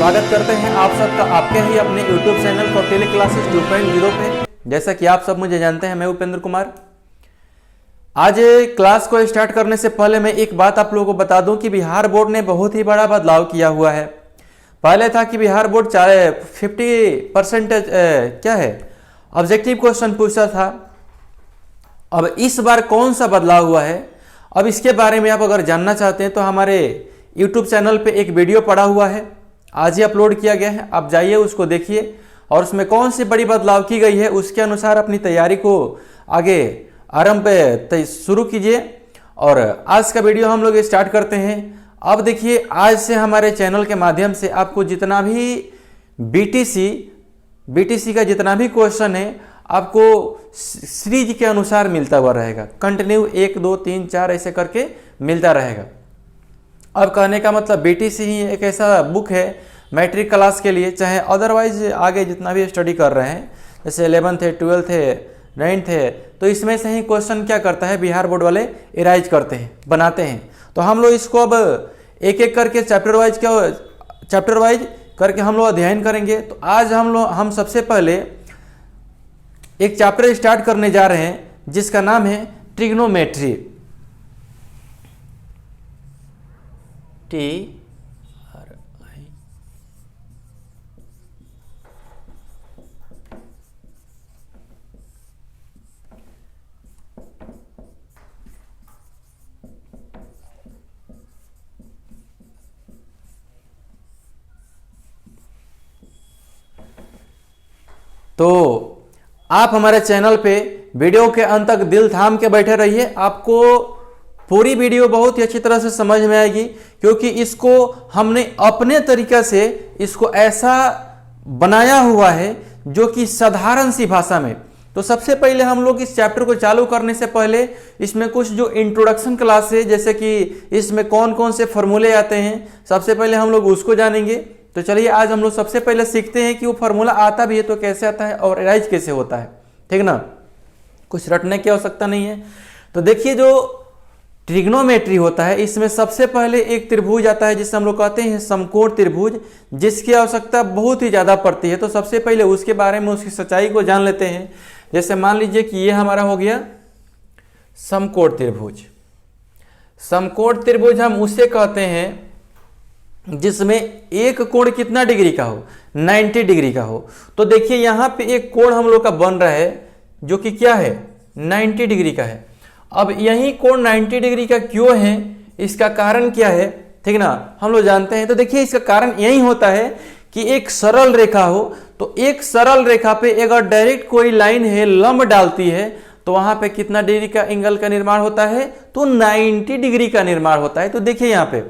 स्वागत करते हैं आप सबका आपके ही अपने YouTube चैनल कौटिल्य क्लासेस 2.0 पे। जैसा कि आप सब मुझे जानते हैं, मैं उपेंद्र कुमार। आज क्लास को स्टार्ट करने से पहले मैं एक बात आप लोगों को बता दूं कि बिहार बोर्ड ने बहुत ही बड़ा बदलाव किया हुआ है। पहले था कि बिहार बोर्ड 50% क्या है ऑब्जेक्टिव क्वेश्चन पूछता था। अब इस बार कौन सा बदलाव हुआ है, अब इसके बारे में आप अगर जानना चाहते हैं तो हमारे YouTube चैनल पे एक वीडियो पड़ा हुआ है, आज ही अपलोड किया गया है। आप जाइए उसको देखिए और उसमें कौन सी बड़ी बदलाव की गई है उसके अनुसार अपनी तैयारी को आगे आरंभ पे शुरू कीजिए। और आज का वीडियो हम लोग स्टार्ट करते हैं। अब देखिए, आज से हमारे चैनल के माध्यम से आपको जितना भी बीटीसी का जितना भी क्वेश्चन है आपको सीरीज के अनुसार मिलता हुआ रहेगा। कंटिन्यू 1 2 3 4 ऐसे करके मिलता रहेगा। अब कहने का मतलब बीटीसी ही एक ऐसा बुक है मैट्रिक क्लास के लिए, चाहे अदरवाइज आगे जितना भी स्टडी कर रहे हैं, जैसे 11th है, 12th है, 9th है, तो इसमें से ही क्वेश्चन क्या करता है बिहार बोर्ड वाले इराइज करते हैं, बनाते हैं। तो हम लोग इसको अब एक एक करके चैप्टर वाइज करके हम लोग अध्ययन करेंगे। तो आज हम सबसे पहले एक चैप्टर स्टार्ट करने जा रहे हैं जिसका नाम है ट्रिग्नोमेट्री। TRI। तो आप हमारे चैनल पे वीडियो के अंत तक दिल थाम के बैठे रहिए, आपको पूरी वीडियो बहुत ही अच्छी तरह से समझ में आएगी, क्योंकि इसको हमने अपने तरीके से इसको ऐसा बनाया हुआ है जो कि साधारण सी भाषा में। तो सबसे पहले हम लोग इस चैप्टर को चालू करने से पहले इसमें कुछ जो इंट्रोडक्शन क्लास है, जैसे कि इसमें कौन कौन से फॉर्मूले आते हैं, सबसे पहले हम लोग उसको जानेंगे। तो चलिए आज हम लोग सबसे पहले सीखते हैं कि वो फार्मूला आता भी है तो कैसे आता है और इराइज कैसे होता है, ठीक ना। कुछ रटने की आवश्यकता नहीं है। तो देखिए, जो ट्रिग्नोमेट्री होता है इसमें सबसे पहले एक त्रिभुज आता है जिसे हम लोग कहते हैं समकोण त्रिभुज, जिसकी आवश्यकता बहुत ही ज़्यादा पड़ती है। तो सबसे पहले उसके बारे में, उसकी सच्चाई को जान लेते हैं। जैसे मान लीजिए कि ये हमारा हो गया समकोण त्रिभुज। समकोण त्रिभुज हम उसे कहते हैं जिसमें एक कोण कितना डिग्री का हो, 90 डिग्री का हो। तो देखिए यहाँ पे एक कोण हम लोग का बन रहा है जो कि क्या है, 90 डिग्री का है। अब यही कोण 90 डिग्री का क्यों है, इसका कारण क्या है, ठीक ना, हम लोग जानते हैं। तो देखिए इसका कारण यही होता है कि एक सरल रेखा हो, तो एक सरल रेखा पे अगर डायरेक्ट कोई लाइन है लंब डालती है तो वहां पे कितना डिग्री का एंगल का निर्माण होता है, तो 90 डिग्री का निर्माण होता है। तो देखिए यहाँ पे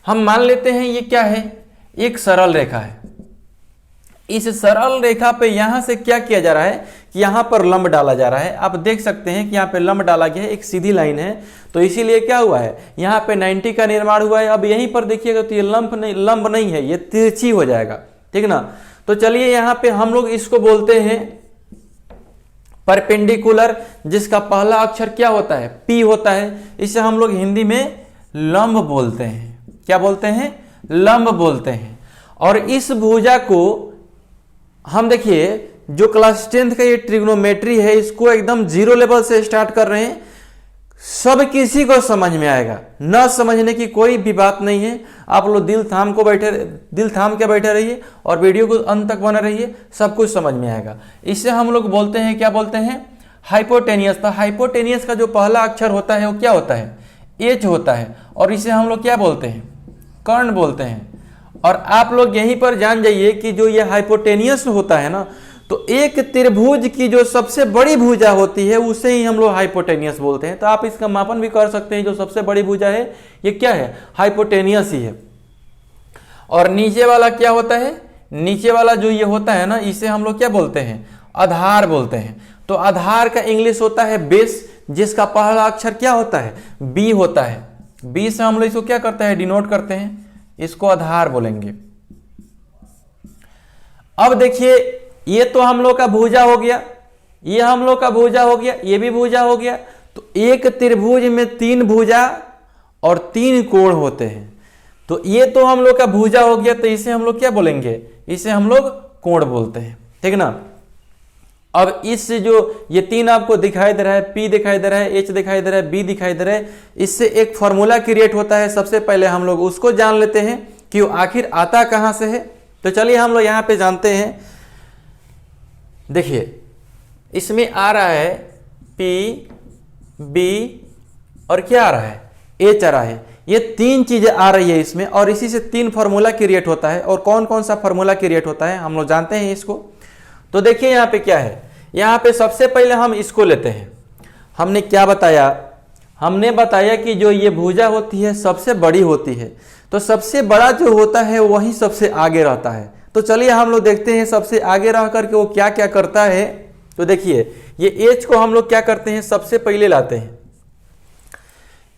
हम मान लेते हैं ये क्या है, एक सरल रेखा है। इस सरल रेखा पे यहां से क्या किया जा रहा है कि यहां पर लंब डाला जा रहा है। आप देख सकते हैं कि यहाँ पे लंब डाला गया है, एक सीधी लाइन है, तो इसीलिए क्या हुआ है, यहाँ पे 90 का निर्माण हुआ है। अब यहीं पर देखिएगा तो ये लंब नहीं है, ये तिरछी हो जाएगा, ठीक ना। तो चलिए यहाँ पे हम लोग इसको बोलते हैं परपेंडिकुलर, जिसका पहला अक्षर क्या होता है, P होता है। इसे हम लोग हिंदी में लंब बोलते हैं। क्या बोलते हैं, लंब बोलते हैं। और इस भुजा को हम देखिए जो क्लास 10th का ये ट्रिग्नोमेट्री है, इसको एकदम 0 लेवल से स्टार्ट कर रहे हैं। सब किसी को समझ में आएगा, न समझने की कोई भी बात नहीं है। आप लोग दिल थाम के बैठे रहिए और वीडियो को अंत तक बने रहिए, सब कुछ समझ में आएगा। इसे हम लोग बोलते हैं, क्या बोलते हैं, हाइपोटेनियस। तो हाइपोटेनियस का जो पहला अक्षर होता है वो क्या होता है, H होता है। और इसे हम लोग क्या बोलते हैं, कर्ण बोलते हैं। और आप लोग यहीं पर जान जाइए कि जो ये हाइपोटेनियस होता है ना, तो एक त्रिभुज की जो सबसे बड़ी भुजा होती है उसे ही हम लोग हाइपोटेनियस बोलते हैं। तो आप इसका मापन भी कर सकते हैं, जो सबसे बड़ी भुजा है ये क्या है, हाइपोटेनियस ही है। और नीचे वाला क्या होता है, नीचे वाला जो ये होता है ना, इसे हम लोग क्या बोलते हैं, आधार बोलते हैं। तो आधार का इंग्लिश होता है बेस, जिसका पहला अक्षर क्या होता है, B होता है। B से हम लोग इसको क्या करते हैं, डिनोट करते हैं, इसको आधार बोलेंगे। अब देखिए ये तो हम लोग का भुजा हो गया, ये हम लोग का भुजा हो गया, ये भी भुजा हो गया। तो एक त्रिभुज में 3 भुजा और 3 कोण होते हैं। तो ये तो हम लोग का भुजा हो गया, तो इसे हम लोग क्या बोलेंगे, इसे हम लोग कोण बोलते हैं, ठीक ना। अब इस जो ये तीन आपको दिखाई दे रहा है, P दिखाई दे रहा है, H दिखाई दे रहा है, B दिखाई दे रहा है, इससे एक फॉर्मूला क्रिएट होता है। सबसे पहले हम लोग उसको जान लेते हैं कि वो आखिर आता कहां से है। तो चलिए हम लोग यहां पे जानते हैं। देखिए इसमें आ रहा है P, B और क्या आ रहा है, H आ रहा है। ये तीन चीजें आ रही है इसमें, और इसी से तीन फार्मूला क्रिएट होता है। और कौन कौन सा फार्मूला क्रिएट होता है हम लोग जानते हैं इसको। तो देखिए यहाँ पे क्या है, यहाँ पे सबसे पहले हम इसको लेते हैं। हमने क्या बताया, हमने बताया कि जो ये भुजा होती है सबसे बड़ी होती है, तो सबसे बड़ा जो होता है वही सबसे आगे रहता है। तो चलिए हम लोग देखते हैं सबसे आगे रह करके वो क्या क्या करता है। तो देखिए ये H को हम लोग क्या करते हैं, सबसे पहले लाते हैं।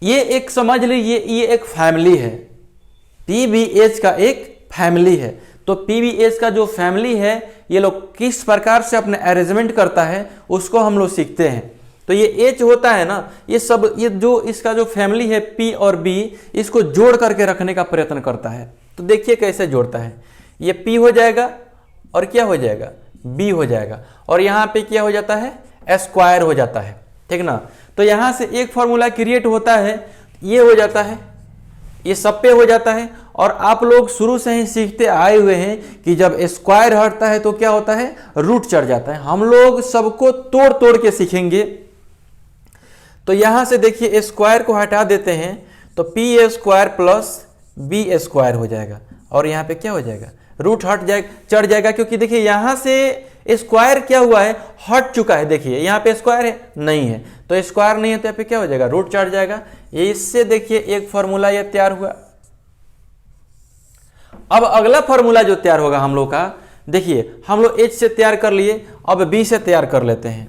ये एक समझ लीजिए ये एक फैमिली है, PBH का एक फैमिली है। तो PBH का जो फैमिली है ये लोग किस प्रकार से अपने अरेंजमेंट करता है उसको हम लोग सीखते हैं। तो ये H होता है ना, ये सब ये जो इसका जो फैमिली है P और B, इसको जोड़ करके रखने का प्रयत्न करता है। तो देखिए कैसे जोड़ता है, ये P हो जाएगा और क्या हो जाएगा, B हो जाएगा, और यहाँ पे क्या हो जाता है, स्क्वायर हो जाता है, ठीक ना। तो यहाँ से एक फॉर्मूला क्रिएट होता है, ये हो जाता है, ये सब पे हो जाता है। और आप लोग शुरू से ही सीखते आए हुए हैं कि जब स्क्वायर हटता है तो क्या होता है, रूट चढ़ जाता है। हम लोग सबको तोड़ तोड़ के सीखेंगे। तो यहां से देखिए स्क्वायर को हटा देते हैं तो P square plus B square हो जाएगा, और यहाँ पे क्या हो जाएगा, रूट हट जाएगा, चढ़ जाएगा। क्योंकि देखिए यहां से स्क्वायर क्या हुआ है, हट चुका है। देखिए यहाँ पे स्क्वायर है, नहीं है, तो स्क्वायर नहीं है तो यहाँ पे क्या हो जाएगा, रूट चढ़ जाएगा। ये इससे देखिए एक फॉर्मूला ये तैयार हुआ। अब अगला फॉर्मूला जो तैयार होगा हम लोग का, देखिए हम लोग H से तैयार कर लिए, अब B से तैयार कर लेते हैं।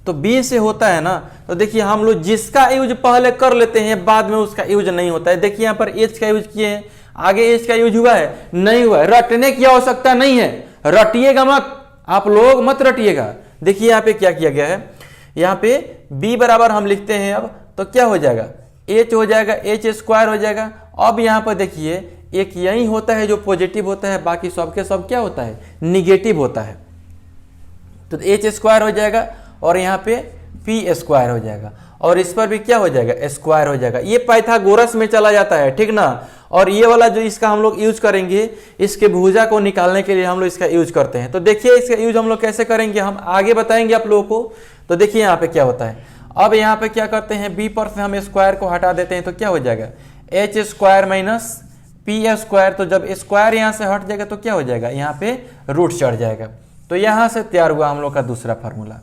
तो B से होता है ना, तो देखिए हम लोग जिसका यूज पहले कर लेते हैं बाद में उसका यूज नहीं होता है। देखिए यहाँ पर H का यूज किए हैं, आगे H का यूज हुआ है, नहीं हुआ है। रटने की आवश्यकता नहीं है, रटिएगा मत, आप लोग मत रटिएगा। देखिए यहाँ पे क्या किया गया है, यहाँ पे B बराबर हम लिखते हैं अब, तो क्या हो जाएगा, H हो जाएगा, H स्क्वायर हो जाएगा। अब यहाँ पर देखिए एक यही होता है जो पॉजिटिव होता है, बाकी सबके सब क्या होता है, निगेटिव होता है। तो H स्क्वायर हो जाएगा और यहाँ पे P स्क्वायर हो जाएगा, और इस पर भी क्या हो जाएगा, स्क्वायर हो जाएगा। ये पाइथागोरस में चला जाता है, ठीक ना। और ये वाला जो इसका हम लोग यूज करेंगे, इसके भुजा को निकालने के लिए हम लोग इसका यूज करते हैं। तो देखिए इसका यूज हम लोग कैसे करेंगे, हम आगे बताएंगे आप लोगों को। तो देखिए यहाँ पे क्या होता है, अब यहाँ पे क्या करते हैं, B पर से हम स्क्वायर को हटा देते हैं, तो क्या हो जाएगा, H square minus P square. तो जब स्क्वायर यहाँ से हट जाएगा तो क्या हो जाएगा, यहाँ पे रूट चढ़ जाएगा। तो यहाँ से तैयार हुआ हम लोग का दूसरा फार्मूला।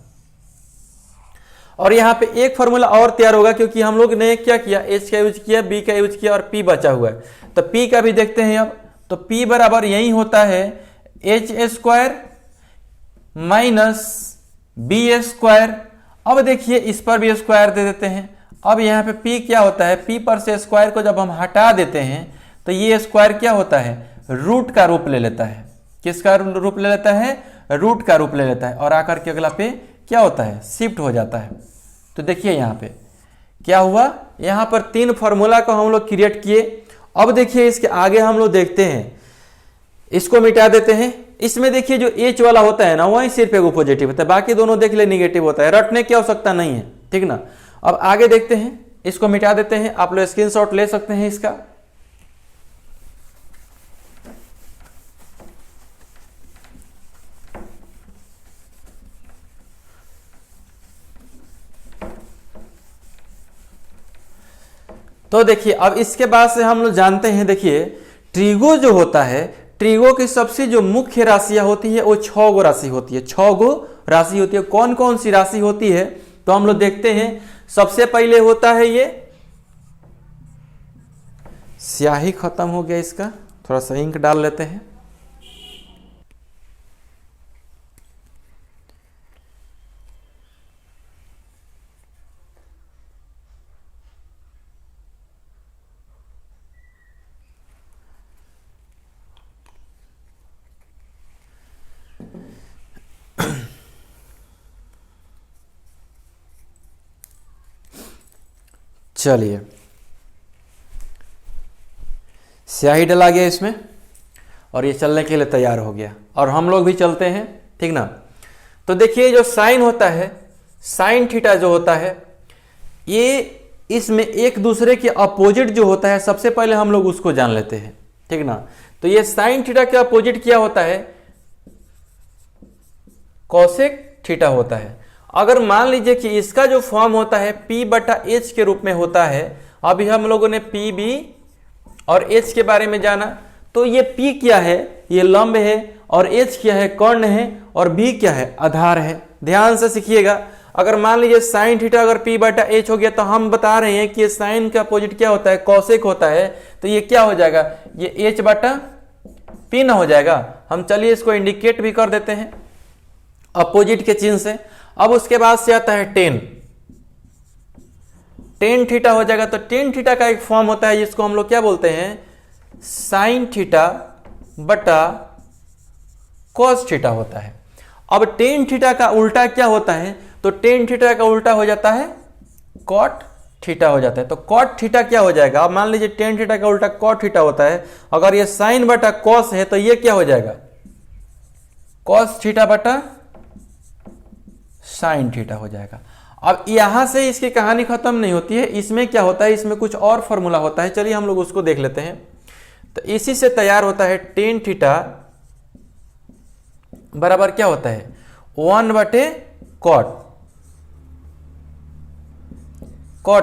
और यहाँ पे एक फार्मूला और तैयार होगा, क्योंकि हम लोग ने क्या किया, H का यूज किया, B का यूज किया और P बचा हुआ है। तो P का भी देखते हैं अब। तो P बराबर यही होता है H square minus B square. अब देखिए इस पर भी स्क्वायर दे देते हैं। अब यहाँ पे P क्या होता है, P पर से स्क्वायर को जब हम हटा देते हैं तो ये स्क्वायर क्या होता है, रूट का रूप ले लेता है। किसका रूप ले लेता है, रूट का रूप ले लेता है, और आकर के अगला पे क्या होता है, शिफ्ट हो जाता है। तो देखिए यहाँ पे क्या हुआ, यहाँ पर तीन फार्मूला को हम लोग क्रिएट किए। अब देखिए इसके आगे हम लोग देखते हैं, इसको मिटा देते हैं। इसमें देखिए जो H वाला होता है ना, वही सिर्फ एक पॉजिटिव होता है, बाकी दोनों देख ले निगेटिव होता है, रटने की आवश्यकता नहीं है, ठीक ना। अब आगे देखते हैं, इसको मिटा देते हैं। आप लोग स्क्रीनशॉट ले सकते हैं इसका। तो देखिए अब इसके बाद से हम लोग जानते हैं, देखिए ट्रिगो जो होता है, ट्रिगो की सबसे जो मुख्य राशियां होती है वो 6 गो राशि होती है। 6 गो राशि होती है। कौन कौन सी राशि होती है तो हम लोग देखते हैं। सबसे पहले होता है ये, स्याही खत्म हो गया इसका, थोड़ा सा इंक डाल लेते हैं। चलिए, स्याही डला गया इसमें और ये चलने के लिए तैयार हो गया और हम लोग भी चलते हैं, ठीक ना। तो देखिए जो साइन होता है, साइन थीटा जो होता है, ये इसमें एक दूसरे के अपोजिट जो होता है, सबसे पहले हम लोग उसको जान लेते हैं, ठीक ना। तो ये साइन थीटा के अपोजिट क्या होता है, कोसेक थीटा होता है। अगर मान लीजिए कि इसका जो फॉर्म होता है P/H के रूप में होता है, अभी हम लोगों ने PB और H के बारे में जाना, तो ये P क्या है, ये लंब है, और H क्या है, कर्ण है, और B क्या है, आधार है। ध्यान से सीखिएगा। अगर मान लीजिए साइन थीटा अगर P/H हो गया तो हम बता रहे हैं कि ये साइन का अपोजिट क्या होता है, कोसेक होता है, तो ये क्या हो जाएगा, ये H/P ना हो जाएगा। हम चलिए इसको इंडिकेट भी कर देते हैं अपोजिट के चिन्ह से। अब उसके बाद से आता है टेन थीटा हो जाएगा। तो टेन थीटा का एक फॉर्म होता है जिसको हम लोग क्या बोलते हैं, साइन थीटा बटा कॉस थीटा होता है। अब टेन थीटा का उल्टा क्या होता है, तो टेन थीटा का उल्टा हो जाता है कॉट थीटा हो जाता है। तो कॉट थीटा क्या हो जाएगा, अब मान लीजिए टेन थीटा का उल्टा कॉट थीटा होता है, अगर ये साइन बटा कॉस है तो ये क्या हो जाएगा, कॉस थीटा बटा साइन थीटा हो जाएगा। अब यहां से इसकी कहानी खत्म नहीं होती है, इसमें क्या होता है, इसमें कुछ और फॉर्मूला होता है, चलिए हम लोग उसको देख लेते हैं। तो इसी से तैयार होता है टेन थीटा बराबर क्या होता है, 1/cot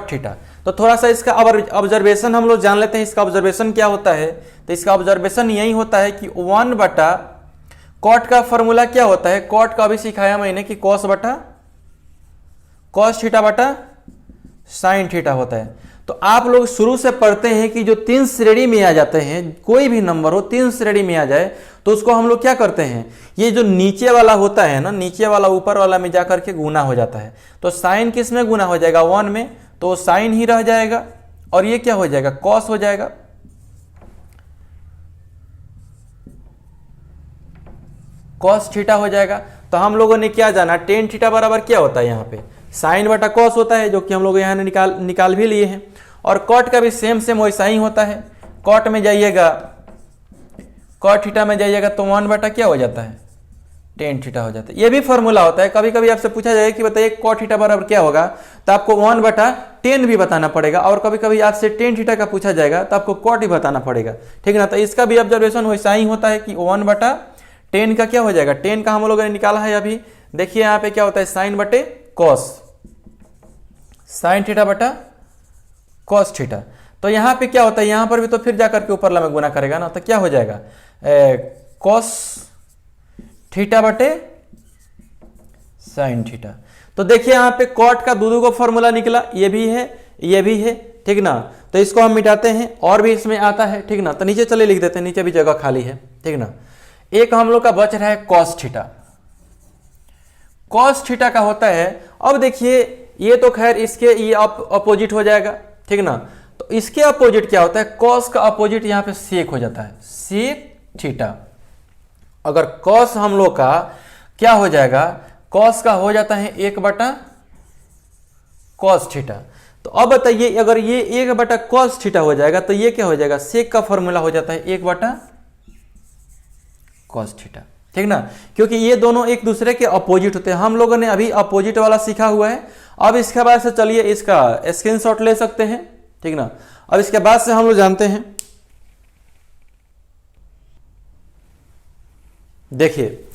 थीटा। तो थोड़ा सा इसका ऑब्जर्वेशन हम लोग जान लेते हैं। इसका ऑब्जर्वेशन क्या होता है, तो इसका ऑब्जर्वेशन यही होता है कि 1/cot का फॉर्मूला क्या होता है, cot का भी सिखाया मैंने कि cos थीटा बटा साइन थीटा होता है। तो आप लोग शुरू से पढ़ते हैं कि जो तीन श्रेणी में आ जाते हैं, कोई भी नंबर हो तीन श्रेणी में आ जाए तो उसको हम लोग क्या करते हैं, ये जो नीचे वाला होता है ना, नीचे वाला ऊपर वाला में जाकर के गुना हो जाता है। तो साइन किस में गुना हो जाएगा, 1 में, तो साइन ही रह जाएगा और ये क्या हो जाएगा, कॉस हो जाएगा। कॉस थीटा हो जाएगा। तो हम लोगों ने क्या जाना, टेन थीटा बराबर क्या होता है, यहाँ पे साइन बटा कॉस होता है, जो कि हम लोग यहाँ निकाल भी लिए हैं। और कॉट का भी सेम वैसा ही होता है। कॉट में जाइएगा, कॉट थीटा में जाइएगा तो 1 बटा क्या हो जाता है, टेन थीटा हो जाता है। ये भी फॉर्मूला होता है। कभी कभी आपसे पूछा जाएगा कि बताइए कॉट थीटा बराबर क्या होगा, तो आपको 1/10 भी बताना पड़ेगा। और कभी कभी आपसे टेन थीटा का पूछा जाएगा तो आपको कॉट ही बताना पड़ेगा, ठीक है ना। तो इसका भी ऑब्जर्वेशन वैसा ही होता है कि 1/10 का क्या हो जाएगा, 10 का हम लोगों ने निकाला है अभी। देखिए यहाँ पे क्या होता है, साइन बटे कॉस, साइन थीटा बटा कॉस थीटा। तो यहाँ पे क्या होता है, यहाँ पर भी तो फिर जाकर के ऊपर में गुना करेगा ना, तो क्या हो जाएगा, कॉस थीटा बटे साइन थीटा। तो देखिए यहाँ पे कॉट का दो को फॉर्मूला निकला, ये भी है ये भी है, ठीक ना। तो इसको हम मिटाते हैं, और भी इसमें आता है, ठीक ना। तो नीचे चले लिख देते हैं, नीचे भी जगह खाली है, ठीक ना। एक हम लोग का बच रहा है कॉस थीटा। कॉस थीटा का होता है, अब देखिए ये तो खैर इसके ये अपोजिट हो जाएगा, ठीक ना। तो इसके अपोजिट क्या होता है, कॉस का अपोजिट यहाँ पे सेक हो जाता है, सेक थीटा। अगर कॉस हम लोग का क्या हो जाएगा, कॉस का हो जाता है 1/cos थीटा। तो अब बताइए अगर ये 1/cos थीटा हो जाएगा तो ये क्या हो जाएगा, सेक का फॉर्मूला हो जाता है 1/cos थीटा, ठीक ना। क्योंकि ये दोनों एक दूसरे के अपोजिट होते हैं। हम लोगों ने अभी अपोजिट वाला सीखा हुआ है। अब इसके बाद से चलिए इसका स्क्रीनशॉट ले सकते हैं, ठीक ना। अब इसके बाद से हम लोग जानते हैं, देखिए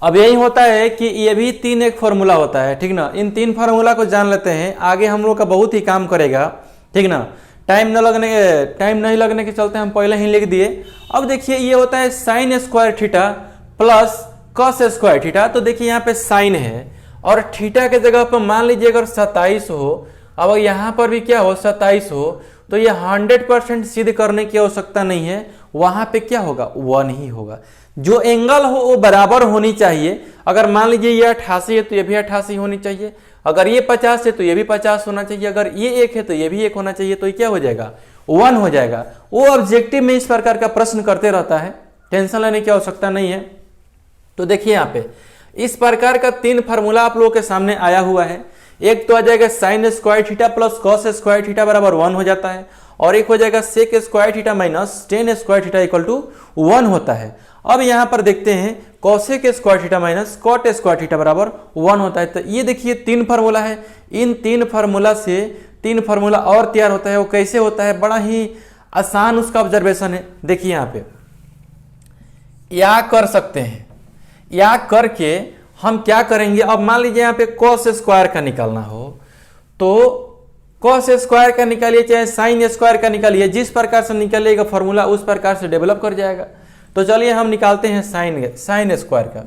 अब यही होता है कि ये भी तीन एक फॉर्मूला होता है, ठीक ना। इन तीन फार्मूला को जान लेते हैं, आगे हम लोग का बहुत ही काम करेगा, ठीक ना। टाइम नहीं लगने के चलते हम पहले ही लिख दिए। अब देखिए ये होता है sign square theta plus cos square theta. तो देखिए यहाँ पे साइन है और थीटा के जगह पर मान लीजिए अगर 27 हो, अब यहाँ पर भी क्या हो 27 हो, तो ये 100% सिद्ध करने की आवश्यकता नहीं है, वहां पे क्या होगा 1 ही होगा। जो एंगल हो वो बराबर होनी चाहिए। अगर मान लीजिए ये 88 है तो ये भी 88 होनी चाहिए, अगर ये 50 है तो ये भी 50 होना चाहिए, अगर ये 1 है तो ये भी 1 होना चाहिए, तो ये क्या हो जाएगा 1 हो जाएगा। वो ऑब्जेक्टिव में इस प्रकार का प्रश्न करते रहता है, टेंशन लेने की आवश्यकता नहीं है। तो देखिए यहाँ पे इस प्रकार का तीन फार्मूला आप लोगों के सामने आया हुआ है। एक तो आ जाएगा sine square theta plus cos square theta बराबर 1 हो जाता है, और एक हो जाएगा sec square theta minus tan square theta equal to 1 होता है। अब यहाँ पर देखते हैं cosec square theta minus cot square theta बराबर 1 होता है। तो ये देखिए 3 फार्मूला है, इन 3 फार्मूला से 3 फार्मूला और तैयार होता है। वो कैसे होता है, बड़ा ही आसान उसका ऑब्जर्वेशन है। देखिए यहाँ पे या कर सकते हैं, या करके हम क्या करेंगे, अब मान लीजिए यहाँ पे कॉस स्क्वायर का निकालना हो तो कॉस स्क्वायर का निकालिए चाहे साइन स्क्वायर का निकालिए, जिस प्रकार से निकालिएगा फॉर्मूला उस प्रकार से डेवलप कर जाएगा। तो चलिए हम निकालते हैं साइन स्क्वायर का।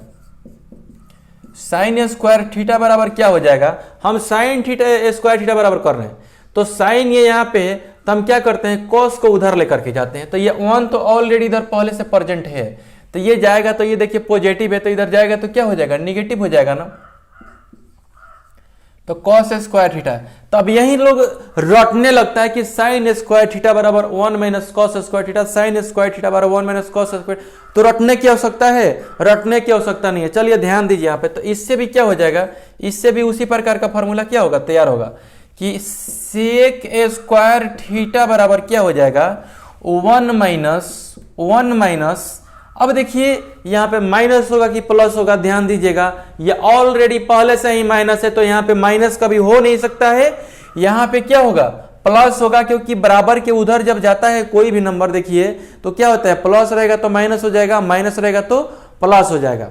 साइन स्क्वायर थीटा बराबर क्या हो जाएगा, हम साइन थीटा स्क्वायर थीटा बराबर कर रहे हैं तो साइन ये यहाँ पे है तो हम क्या करते हैं कॉस को उधर लेकर के जाते हैं। तो ये 1 तो ऑलरेडी इधर पहले से प्रेजेंट है तो ये जाएगा, तो ये देखिए पॉजिटिव है तो इधर जाएगा तो क्या हो जाएगा, निगेटिव हो जाएगा ना। तो कॉस स्क्वायर थीटा, तो अब यही लोग रटने लगता है कि साइन स्क्वायर थीटा बराबर 1 minus cos square theta, sign square theta बराबर 1 माइनस कॉस स्क्वायर। तो रटने की आवश्यकता है, रटने की आवश्यकता नहीं है। चलिए ध्यान दीजिए यहाँ पे, तो इससे भी क्या हो जाएगा, इससे भी उसी प्रकार का फॉर्मूला क्या होगा, तैयार होगा कि सेक स्क्वायर थीटा बराबर क्या हो जाएगा 1 माइनस, अब देखिए यहाँ पे माइनस होगा कि प्लस होगा, ध्यान दीजिएगा ये ऑलरेडी पहले से ही माइनस है तो यहाँ पे माइनस कभी हो नहीं सकता है, यहाँ पे क्या होगा प्लस होगा, क्योंकि बराबर के उधर जब जाता है कोई भी नंबर देखिए तो क्या होता है प्लस रहेगा तो माइनस हो जाएगा, माइनस रहेगा तो प्लस हो जाएगा।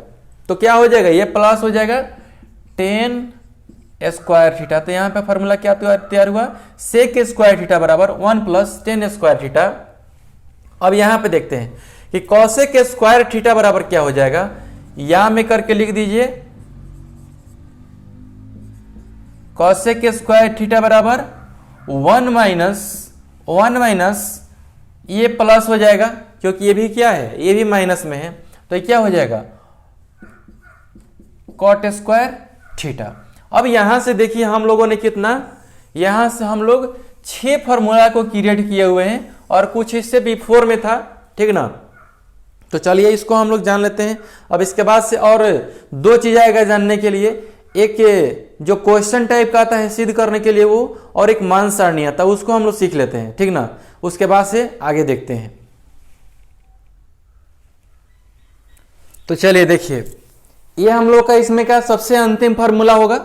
तो क्या हो जाएगा, ये प्लस हो जाएगा 10 स्क्वायर थीटा। तो यहाँ पे फॉर्मूला क्या तैयार हुआ, सेक स्क्वायर थीटा बराबर 1 प्लस 10 स्क्वायर थीटा। अब यहाँ पे देखते हैं कि कॉसेक स्क्वायर थीटा बराबर क्या हो जाएगा, या में करके लिख दीजिए कॉसेक स्क्वायर थीटा बराबर 1 माइनस ये प्लस हो जाएगा क्योंकि ये भी क्या है, ये भी माइनस में है तो ये क्या हो जाएगा कॉट स्क्वायर थीटा। अब यहां से देखिए हम लोगों ने कितना, यहां से हम लोग 6 फार्मूला को क्रिएट किए हुए हैं और कुछ इससे बिफोर में था, ठीक ना। तो चलिए इसको हम लोग जान लेते हैं। अब इसके बाद से और 2 चीज आएगा जानने के लिए, एक जो क्वेश्चन टाइप का आता है सिद्ध करने के लिए वो, और एक मान सारणी आता है उसको हम लोग सीख लेते हैं, ठीक ना। उसके बाद से आगे देखते हैं। तो चलिए देखिए ये हम लोग का इसमें का सबसे अंतिम फार्मूला होगा,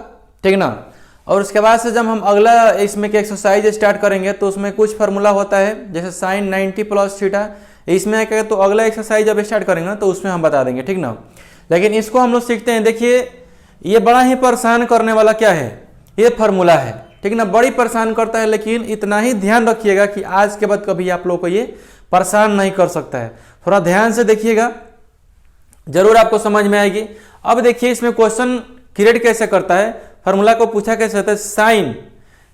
ठीक ना। और उसके बाद से जब हम अगला इसमें के एक्सरसाइज स्टार्ट करेंगे तो उसमें कुछ फार्मूला होता है जैसे साइन 90 प्लस थीटा, इसमें क्या तो अगला एक्सरसाइज जब स्टार्ट करेंगे ना तो उसमें हम बता देंगे, ठीक ना। लेकिन इसको हम लोग सीखते हैं। देखिए ये बड़ा ही परेशान करने वाला क्या है, ये फार्मूला है, ठीक ना, बड़ी परेशान करता है। लेकिन इतना ही ध्यान रखिएगा कि आज के बाद कभी आप लोग को ये परेशान नहीं कर सकता है। थोड़ा ध्यान से देखिएगा, जरूर आपको समझ में आएगी। अब देखिए इसमें क्वेश्चन क्रिएट कैसे करता है, फार्मूला को पूछा कैसे होता है, साइन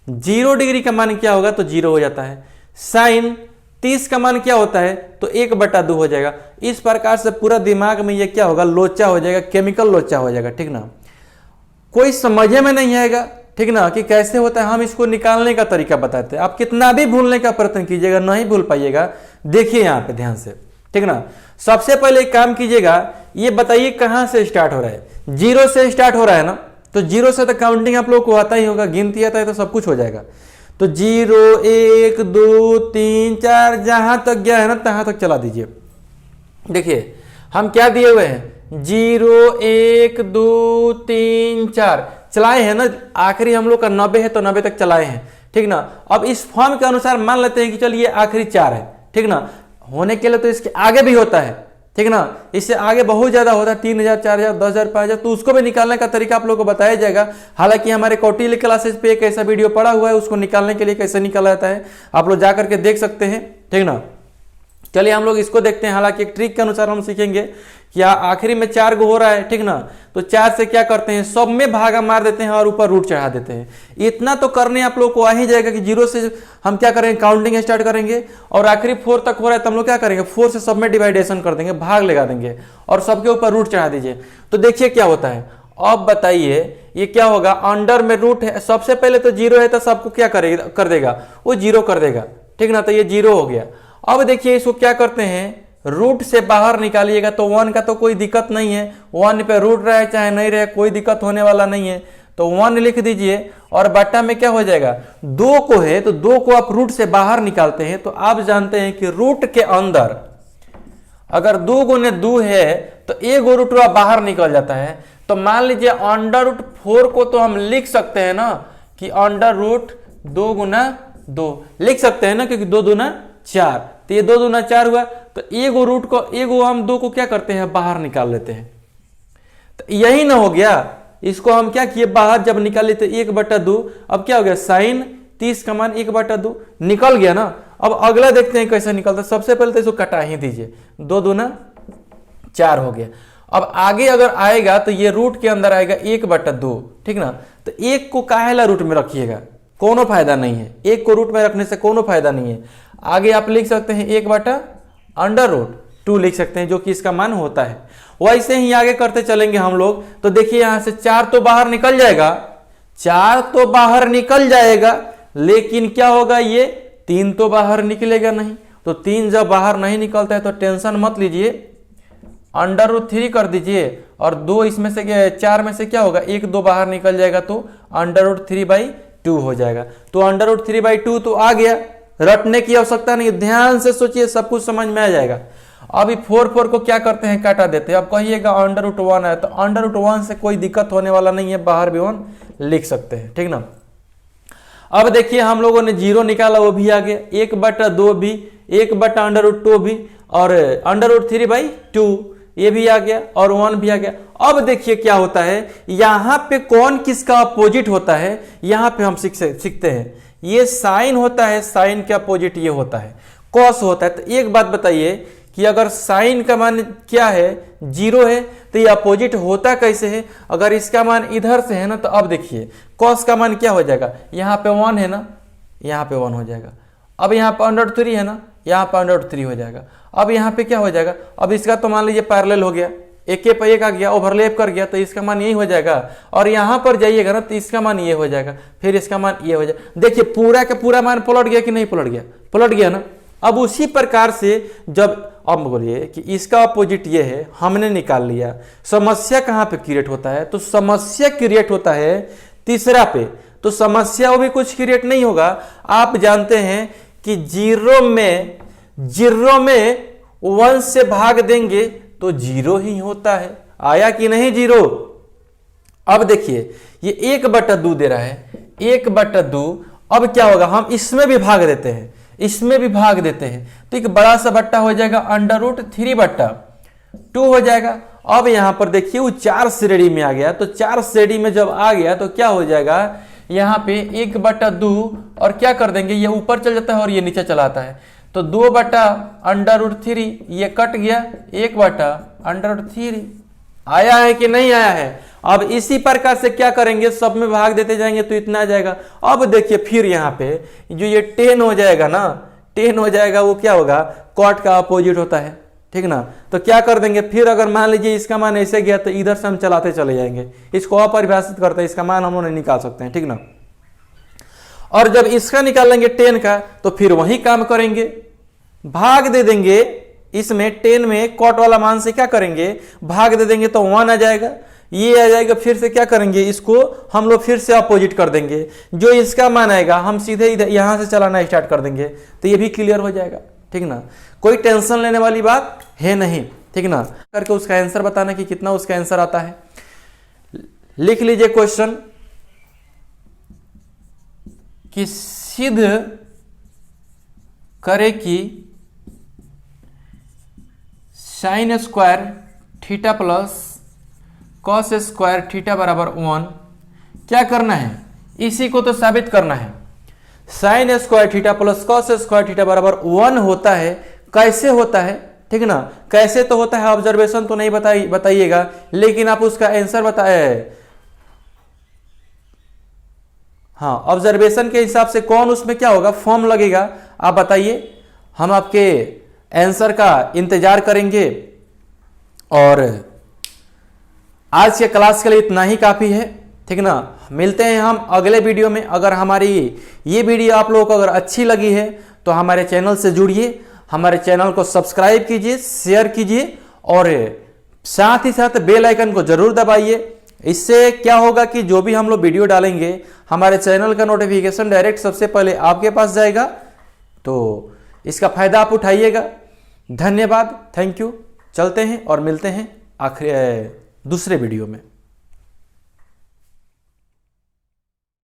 0 डिग्री का मान क्या होगा तो 0 हो जाता है, साइन 30 का मान क्या होता है तो 1/2 हो जाएगा। इस प्रकार से पूरा दिमाग में ये क्या होगा, लोचा हो जाएगा, केमिकल लोचा हो जाएगा, ठीक ना। कोई समझे में नहीं आएगा, ठीक ना, कि कैसे होता है। हम इसको निकालने का तरीका बताते हैं, आप कितना भी भूलने का प्रयत्न कीजिएगा नहीं भूल पाइएगा। देखिए यहाँ पे ध्यान से, ठीक ना। सबसे पहले एक काम कीजिएगा, ये बताइए कहां से स्टार्ट हो रहा है, 0 से स्टार्ट हो रहा है ना। तो 0 से तो काउंटिंग आप लोग को आता ही होगा, गिनती आता है तो सब कुछ हो जाएगा। तो 0 1 2 3 4 जहां तक गया है ना तहां तक चला दीजिए। देखिए हम क्या दिए हुए हैं, 0 1 2 3 4 चलाए हैं ना, आखिरी हम लोग का 90 है तो 90 तक चलाए हैं, ठीक ना। अब इस फॉर्म के अनुसार मान लेते हैं कि चलिए आखिरी 4 है, ठीक ना। होने के लिए तो इसके आगे भी होता है, ठीक ना, इससे आगे बहुत ज्यादा होता है, 3000 4000 10,000 5000, तो उसको भी निकालने का तरीका आप लोगों को बताया जाएगा। हालांकि हमारे कौटिल्य क्लासेस पे एक ऐसा वीडियो पड़ा हुआ है, उसको निकालने के लिए कैसे निकाला जाता है आप लोग जा करके देख सकते हैं, ठीक ना। चलिए हम लोग इसको देखते हैं। हालांकि एक ट्रिक के अनुसार हम सीखेंगे कि आखिरी में 4 गो हो रहा है, ठीक ना। तो 4 से क्या करते हैं, सब में भागा मार देते हैं और ऊपर रूट चढ़ा देते हैं। इतना तो करने आप लोग को आ ही जाएगा कि 0 से हम क्या करेंगे, काउंटिंग स्टार्ट करेंगे और आखिरी 4 तक हो रहा है तो हम लोग क्या करेंगे, 4 से सब में डिवाइडेशन कर देंगे, भाग लगा देंगे और सबके ऊपर रूट चढ़ा दीजिए। तो देखिए क्या होता है। अब बताइए ये क्या होगा, अंडर में रूट है, सबसे पहले तो 0 है तो सबको क्या करेगा, कर देगा, वो 0 कर देगा, ठीक ना। तो ये 0 हो गया। अब देखिए इसको क्या करते हैं, रूट से बाहर निकालिएगा तो 1 का तो कोई दिक्कत नहीं है, 1 पे रूट रहे चाहे नहीं रहे कोई दिक्कत होने वाला नहीं है। तो 1 लिख दीजिए और बट्टा में क्या हो जाएगा 2 को है तो 2 को आप रूट से बाहर निकालते हैं तो आप जानते हैं कि रूट के अंदर अगर 2 गुने 2 है तो 1 रूट बाहर निकल जाता है। तो मान लीजिए अंडर रूट 4 को तो हम लिख सकते हैं ना कि अंडर रूट 2 गुना 2 लिख सकते हैं ना, क्योंकि 2 दूना 4, तो ये 2 दूना 4 हुआ। तो 1 रूट को 1 हम 2 को क्या करते हैं बाहर निकाल लेते हैं। तो यही ना हो गया, इसको हम क्या किए बाहर जब निकाल लेते 1/2। अब क्या हो गया साइन 30 का मान 1/2 निकल गया ना। अब अगला देखते हैं कैसे निकलता है। सबसे पहले तो इसको कटा ही दीजिए, 2 दूना 4 हो गया। अब आगे अगर आएगा तो ये रूट के अंदर आएगा 1/2, ठीक ना। तो 1 को काहेला रूट में रखिएगा, कोनो फायदा नहीं है, 1 को रूट में रखने से कोनो फायदा नहीं है। आगे आप लिख सकते हैं 1/√2 लिख सकते हैं, जो कि इसका मान होता है। वैसे ही आगे करते चलेंगे हम लोग। तो देखिए यहां से 4 तो बाहर निकल जाएगा, 4 तो बाहर निकल जाएगा, लेकिन क्या होगा ये 3 तो बाहर निकलेगा नहीं। तो 3 जब बाहर नहीं निकलता है तो टेंशन मत लीजिए, √3 कर दीजिए और 2 इसमें से 4 में से क्या होगा 1 2 बाहर निकल जाएगा तो √3/2 हो जाएगा। तो √3/2 तो आ गया, रटने की आवश्यकता नहीं, ध्यान से सोचिए सब कुछ समझ में आ जाएगा। अभी 4 को क्या करते हैं काटा देते हैं। अब कहिएगा √1 है तो √1 से कोई दिक्कत होने वाला नहीं है, बाहर भी 1 लिख सकते हैं, ठीक ना। अब देखिए हम लोगों ने 0 निकाला, वो भी आ गया, 1/2 भी, 1/√2 भी और √3/2 ये भी आ गया और 1 भी आ गया। अब देखिए क्या होता है, यहां पे कौन किसका अपोजिट होता है यहां पे हम सीखते हैं। ये साइन होता है, साइन के अपोजिट ये होता है कॉस होता है। तो एक बात बताइए कि अगर साइन का मान क्या है 0 है तो ये अपोजिट होता कैसे है। अगर इसका मान इधर से है ना तो अब देखिए कॉस का मान क्या हो जाएगा, यहाँ पे 1 है ना, यहाँ पे 1 हो जाएगा। अब यहाँ पे √3 है ना, यहाँ पे √3 हो जाएगा। अब यहाँ पे क्या हो जाएगा, अब इसका तो मान लीजिए पैरेलल हो गया, 1 पे 1 आ गया, ओवरलैप कर गया, तो इसका मान यही हो जाएगा। और यहाँ पर जाइएगा ना तो इसका मान ये हो जाएगा, फिर इसका मान ये हो जाएगा। देखिए पूरा का पूरा मान पलट गया कि नहीं पलट गया, पलट गया ना। अब उसी प्रकार से जब अब बोलिए कि इसका अपोजिट ये है, हमने निकाल लिया। समस्या कहाँ पे क्रिएट होता है, तो समस्या क्रिएट होता है तीसरा पे। तो समस्या वो भी कुछ क्रिएट नहीं होगा। आप जानते हैं कि 0 में 1 से भाग देंगे तो 0 ही होता है। आया कि नहीं 0। अब देखिए ये 1/2 दे रहा है, 1/2। अब क्या होगा, हम इसमें भी भाग देते हैं, इसमें भी भाग देते हैं, तो एक बड़ा सा बट्टा हो जाएगा √3/2 हो जाएगा। अब यहां पर देखिए वो 4 श्रेणी में आ गया, तो 4 श्रेणी में जब आ गया तो क्या हो जाएगा, यहाँ पे 1/2 और क्या कर देंगे, ये ऊपर चल जाता है और ये नीचे चला आता है। तो 2/√3 ये कट गया, 1/√3 आया है कि नहीं आया है। अब इसी प्रकार से क्या करेंगे, सब में भाग देते जाएंगे तो इतना आ जाएगा। अब देखिए फिर यहाँ पे जो ये 10 हो जाएगा ना, 10 हो जाएगा, वो क्या होगा कॉट का अपोजिट होता है, ठीक ना। तो क्या कर देंगे फिर, अगर मान लीजिए इसका मान ऐसे गया तो इधर से हम चलाते चले जाएंगे, इसको अपरिभाषित करते हैं, इसका मान हम लोग नहीं निकाल सकते हैं, ठीक ना। और जब इसका निकालेंगे 10 का तो फिर वही काम करेंगे, भाग दे देंगे। इसमें 10 में कॉट वाला मान से क्या करेंगे, भाग दे देंगे तो 1 आ जाएगा, ये आ जाएगा। फिर से क्या करेंगे, इसको हम लोग फिर से अपोजिट कर देंगे, जो इसका मान आएगा हम सीधे इधर यहां से चलाना स्टार्ट कर देंगे, तो ये भी क्लियर हो जाएगा, ठीक ना। कोई टेंशन लेने वाली बात है नहीं, ठीक ना। करके उसका आंसर बताना कि कितना उसका आंसर आता है। लिख लीजिए क्वेश्चन कि सिद्ध करे कि sin square theta plus cos square theta बराबर 1। क्या करना है, इसी को तो साबित करना है। sin square theta plus cos square theta बराबर 1 होता है। कैसे होता है, ठीक ना, कैसे तो होता है, ऑब्जर्वेशन तो नहीं बताइएगा, लेकिन आप उसका आंसर बताए। हाँ, ऑब्जर्वेशन के हिसाब से कौन उसमें क्या होगा, फॉर्म लगेगा, आप बताइए, हम आपके आंसर का इंतजार करेंगे। और आज के क्लास के लिए इतना ही काफी है, ठीक ना। मिलते हैं हम अगले वीडियो में। अगर हमारी ये वीडियो आप लोगों को अगर अच्छी लगी है तो हमारे चैनल से जुड़िए, हमारे चैनल को सब्सक्राइब कीजिए, शेयर कीजिए और साथ ही साथ बेल आइकन को जरूर दबाइए। इससे क्या होगा कि जो भी हम लोग वीडियो डालेंगे हमारे चैनल का नोटिफिकेशन डायरेक्ट सबसे पहले आपके पास जाएगा। तो इसका फायदा आप उठाइएगा। धन्यवाद, थैंक यू। चलते हैं और मिलते हैं आखिर दूसरे वीडियो में।